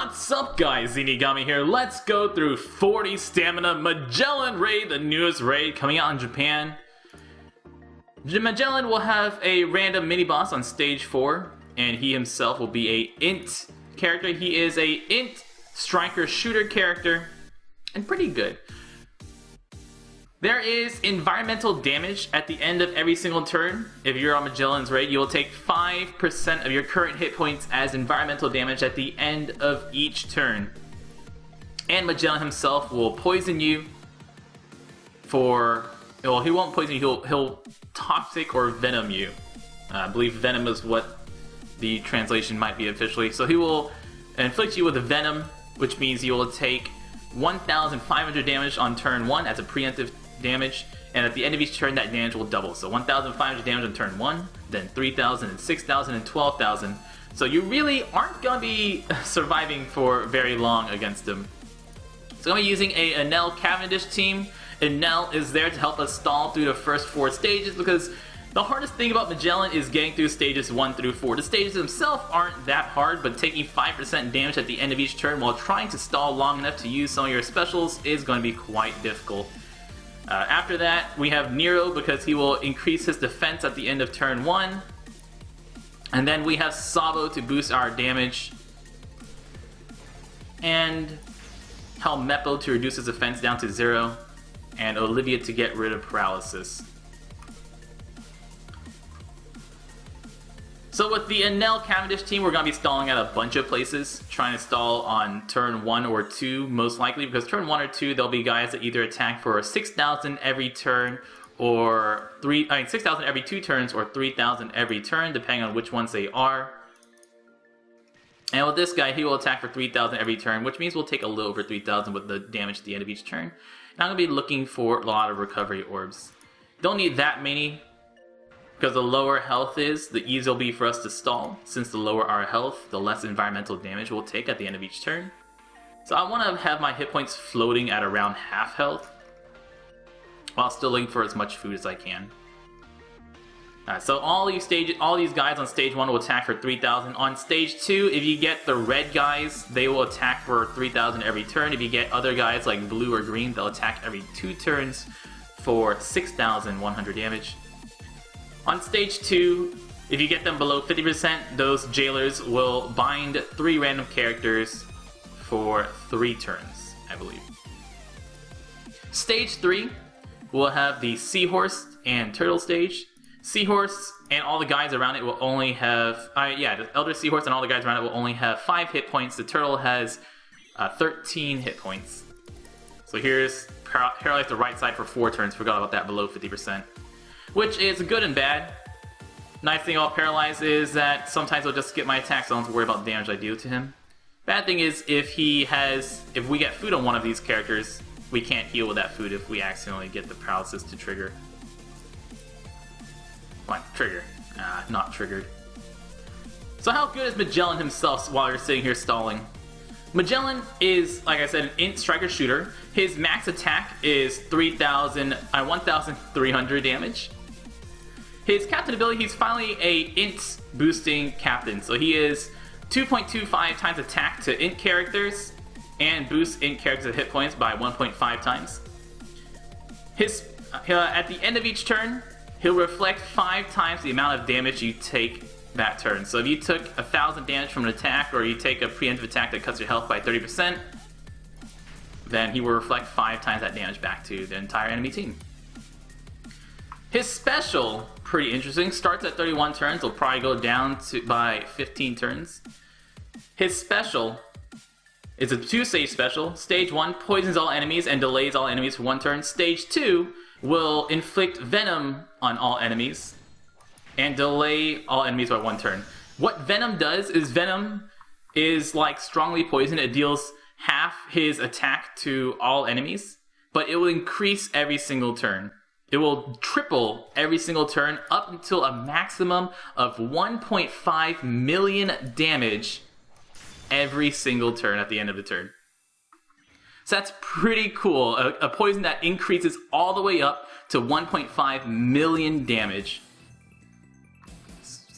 What's up guys, Zeenigami here. Let's go through 40 Stamina Magellan Raid, the newest raid coming out in Japan. Magellan will have a random mini-boss on stage 4, and he himself will be a int character. He is a int striker shooter character, and pretty good. There is environmental damage at the end of every single turn. If you're on Magellan's raid, you will take 5% of your current hit points as environmental damage at the end of each turn. And Magellan himself will poison you for... well, he won't poison you, he'll toxic or venom you. I believe venom is what the translation might be officially. So he will inflict you with a venom, which means you will take 1,500 damage on turn 1 as a preemptive damage, and at the end of each turn that damage will double. So 1,500 damage on turn 1, then 3,000 and 6,000 and 12,000. So you really aren't going to be surviving for very long against him. So I'm using a Enel Cavendish team. Enel is there to help us stall through the first 4 stages, because the hardest thing about Magellan is getting through stages 1 through 4. The stages themselves aren't that hard, but taking 5% damage at the end of each turn while trying to stall long enough to use some of your specials is going to be quite difficult. After that, we have Nero, because he will increase his defense at the end of turn 1. And then we have Sabo to boost our damage. And Helmeppo to reduce his defense down to 0. And Olivia to get rid of paralysis. So with the Enel Cavendish team, we're going to be stalling at a bunch of places, trying to stall on turn 1 or 2, most likely, because turn 1 or 2, there'll be guys that either attack for 6,000 every turn, or 6,000 every 2 turns, or 3,000 every turn, depending on which ones they are. And with this guy, he will attack for 3,000 every turn, which means we'll take a little over 3,000 with the damage at the end of each turn. Now I'm going to be looking for a lot of recovery orbs. Don't need that many, because the lower health is, the easier it'll be for us to stall. Since the lower our health, the less environmental damage we'll take at the end of each turn. So I want to have my hit points floating at around half health, while still looking for as much food as I can. So all these guys on stage 1 will attack for 3,000. On stage 2, if you get the red guys, they will attack for 3,000 every turn. If you get other guys like blue or green, they'll attack every 2 turns for 6,100 damage. On stage 2, if you get them below 50%, those jailers will bind 3 random characters for 3 turns, I believe. Stage 3 will have the Seahorse and Turtle stage. Seahorse and all the guys around it will only have... the Elder Seahorse and all the guys around it will only have 5 hit points. The Turtle has 13 hit points. So here's Paralyze the right side for 4 turns. Forgot about that, below 50%. Which is good and bad. Nice thing about Paralyze is that sometimes he'll just skip my attacks, so I don't have to worry about the damage I do to him. Bad thing is if we get food on one of these characters, we can't heal with that food if we accidentally get the paralysis to trigger. Come on, trigger. Not triggered. So how good is Magellan himself while you're sitting here stalling? Magellan is, like I said, an int striker shooter. His max attack is 1,300 damage. His captain ability, he's finally a int boosting captain. So he is 2.25 times attack to int characters and boosts int characters' hit points by 1.5 times. At the end of each turn, he'll reflect 5 times the amount of damage you take that turn. So if you took 1,000 damage from an attack, or you take a preemptive attack that cuts your health by 30%, then he will reflect 5 times that damage back to the entire enemy team. His special, pretty interesting, starts at 31 turns, will probably go down by 15 turns. His special is a 2-stage special. Stage 1 poisons all enemies and delays all enemies for 1 turn. Stage 2 will inflict venom on all enemies and delay all enemies by 1 turn. What venom does is, venom is like strongly poison. It deals half his attack to all enemies, but it will increase every single turn. It will triple every single turn up until a maximum of 1.5 million damage every single turn at the end of the turn. So that's pretty cool. A poison that increases all the way up to 1.5 million damage.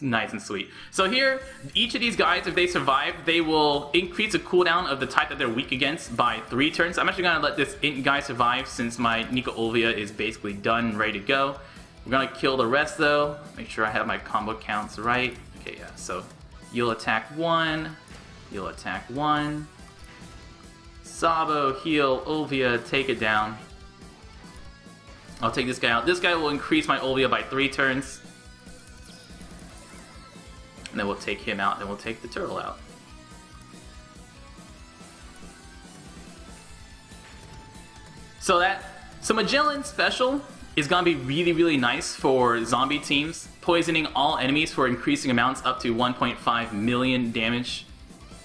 Nice and sweet. So here, each of these guys, if they survive, they will increase the cooldown of the type that they're weak against by 3 turns. I'm actually going to let this Int guy survive since my Nico Olvia is basically done, ready to go. We're going to kill the rest though. Make sure I have my combo counts right. Okay, yeah, so you'll attack 1. You'll attack 1. Sabo, heal, Olvia, take it down. I'll take this guy out. This guy will increase my Olvia by 3 turns. And then we'll take him out, then we'll take the turtle out. So Magellan special is gonna be really, really nice for zombie teams, poisoning all enemies for increasing amounts up to 1.5 million damage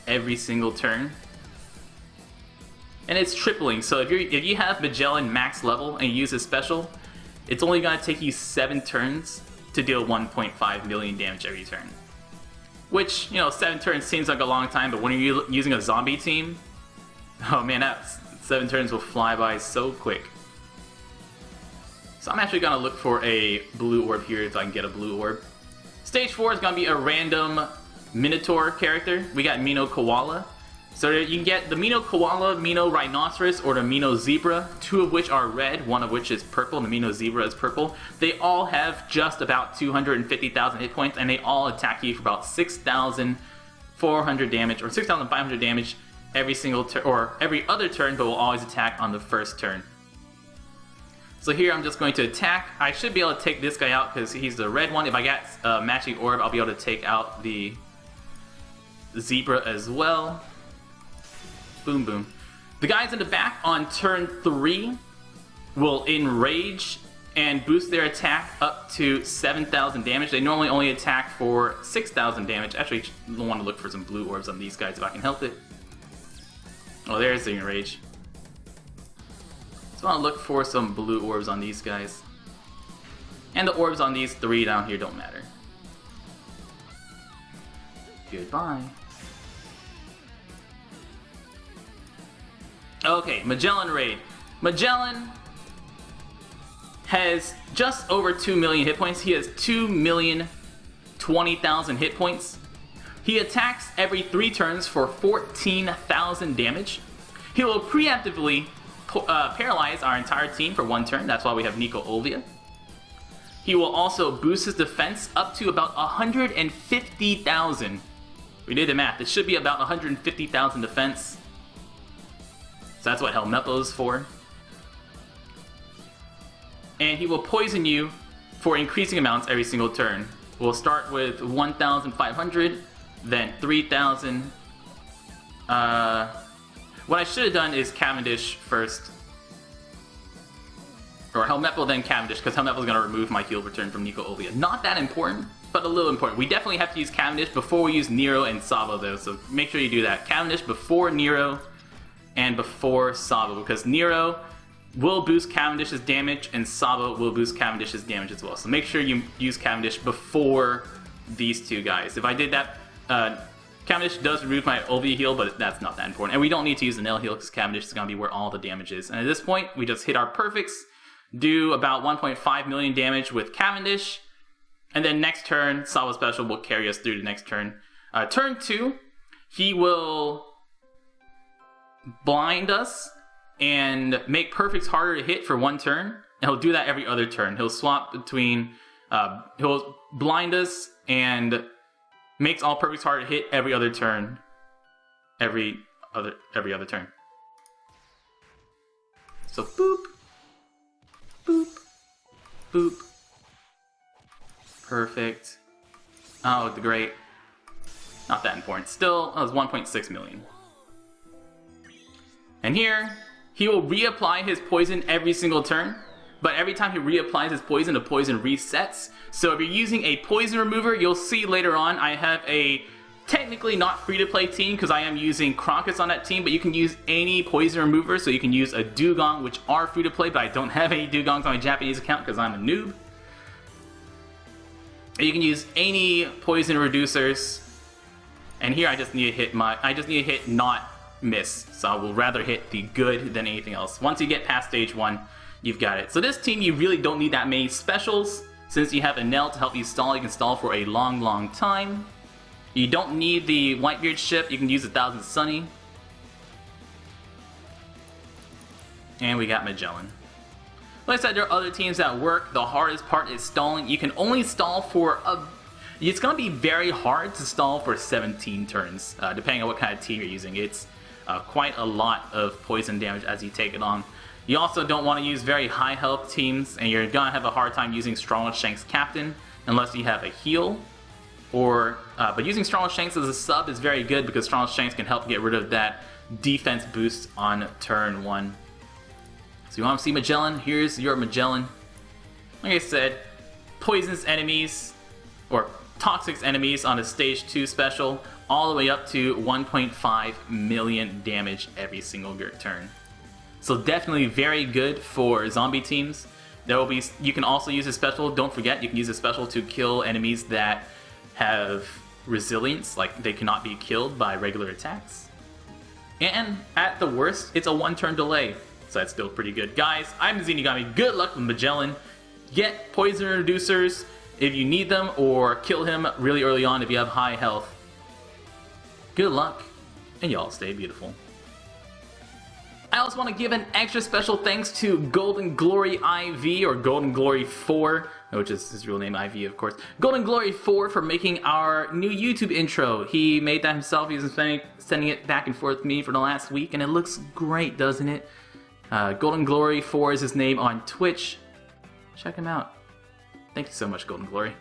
every single turn. And it's tripling, so if you have Magellan max level and you use this special, it's only gonna take you 7 turns to deal 1.5 million damage every turn. Which, you know, 7 turns seems like a long time, but when you're using a zombie team, oh man, that 7 turns will fly by so quick. So I'm actually gonna look for a blue orb here if I can get a blue orb. Stage 4 is gonna be a random Minotaur character. We got Mino Koala. So you can get the Mino Koala, Mino Rhinoceros, or the Mino Zebra, 2 of which are red, 1 of which is purple, and the Mino Zebra is purple. They all have just about 250,000 hit points, and they all attack you for about 6,400 damage, or 6,500 damage every single turn, or every other turn, but will always attack on the first turn. So here I'm just going to attack. I should be able to take this guy out because he's the red one. If I got a matching orb, I'll be able to take out the Zebra as well. Boom, boom. The guys in the back on turn 3 will enrage and boost their attack up to 7,000 damage. They normally only attack for 6,000 damage. Actually, I want to look for some blue orbs on these guys if I can help it. Oh, there's the enrage. So I want to look for some blue orbs on these guys. And the orbs on these 3 down here don't matter. Goodbye. Okay, Magellan raid. Magellan has just over 2 million hit points. He has 2,020,000 hit points. He attacks every 3 turns for 14,000 damage. He will preemptively paralyze our entire team for 1 turn. That's why we have Nico Olvia. He will also boost his defense up to about 150,000. We did the math. It should be about 150,000 defense. So that's what Helmeppo is for. And he will poison you for increasing amounts every single turn. We'll start with 1,500, then 3,000. What I should have done is Cavendish first. Or Helmeppo, then Cavendish, because Helmeppo is going to remove my heal return from Nico Olvia. Not that important, but a little important. We definitely have to use Cavendish before we use Nero and Sabo, though, so make sure you do that. Cavendish before Nero and before Sabo, because Nero will boost Cavendish's damage and Sabo will boost Cavendish's damage as well. So make sure you use Cavendish before these 2 guys. If I did that, Cavendish does remove my Olvia heal, but that's not that important. And we don't need to use the Enel heal because Cavendish is going to be where all the damage is. And at this point, we just hit our perfects, do about 1.5 million damage with Cavendish, and then next turn, Sabo Special will carry us through the next turn. Turn 2, he will blind us and make perfects harder to hit for 1 turn, and he'll do that every other turn. He'll swap between, he'll blind us and makes all perfects harder to hit every other turn. Every other turn. So boop, boop, boop. Perfect. Oh, the great. Not that important. Still, that was 1.6 million. And here, he will reapply his poison every single turn, but every time he reapplies his poison, the poison resets. So if you're using a poison remover, you'll see later on I have a technically not free-to-play team because I am using Crocus on that team, but you can use any poison remover. So you can use a Dugong, which are free-to-play, but I don't have any Dugongs on my Japanese account because I'm a noob. And you can use any poison reducers. And here I just need to hit not miss, so I will rather hit the good than anything else. Once you get past stage 1, you've got it. So this team, you really don't need that many specials. Since you have Enel to help you stall, you can stall for a long time. You don't need the Whitebeard ship, you can use 1000 Sunny. And we got Magellan. Like I said, there are other teams that work. The hardest part is stalling. You can only stall for it's going to be very hard to stall for 17 turns, depending on what kind of team you're using. It's quite a lot of poison damage as you take it on. You also don't want to use very high health teams, and you're going to have a hard time using Strong Shanks Captain unless you have a heal. But using Strong Shanks as a sub is very good because Strong Shanks can help get rid of that defense boost on turn 1. So you want to see Magellan? Here's your Magellan. Like I said, poisonous enemies, or toxic enemies on a stage 2 special, all the way up to 1.5 million damage every single turn. So definitely very good for zombie teams. You can also use a special, don't forget, you can use a special to kill enemies that have resilience, like they cannot be killed by regular attacks. And at the worst, it's a 1-turn delay. So that's still pretty good. Guys, I'm Zeenigami. Good luck with Magellan. Get poison reducers if you need them, or kill him really early on if you have high health. Good luck, and y'all stay beautiful. I also want to give an extra special thanks to GoldenGloryIV, or GoldenGlory4, which is his real name, IV of course. GoldenGlory4 for making our new YouTube intro. He made that himself. He's been sending it back and forth with me for the last week, and it looks great, doesn't it? GoldenGlory4 is his name on Twitch. Check him out. Thank you so much, Golden Glory.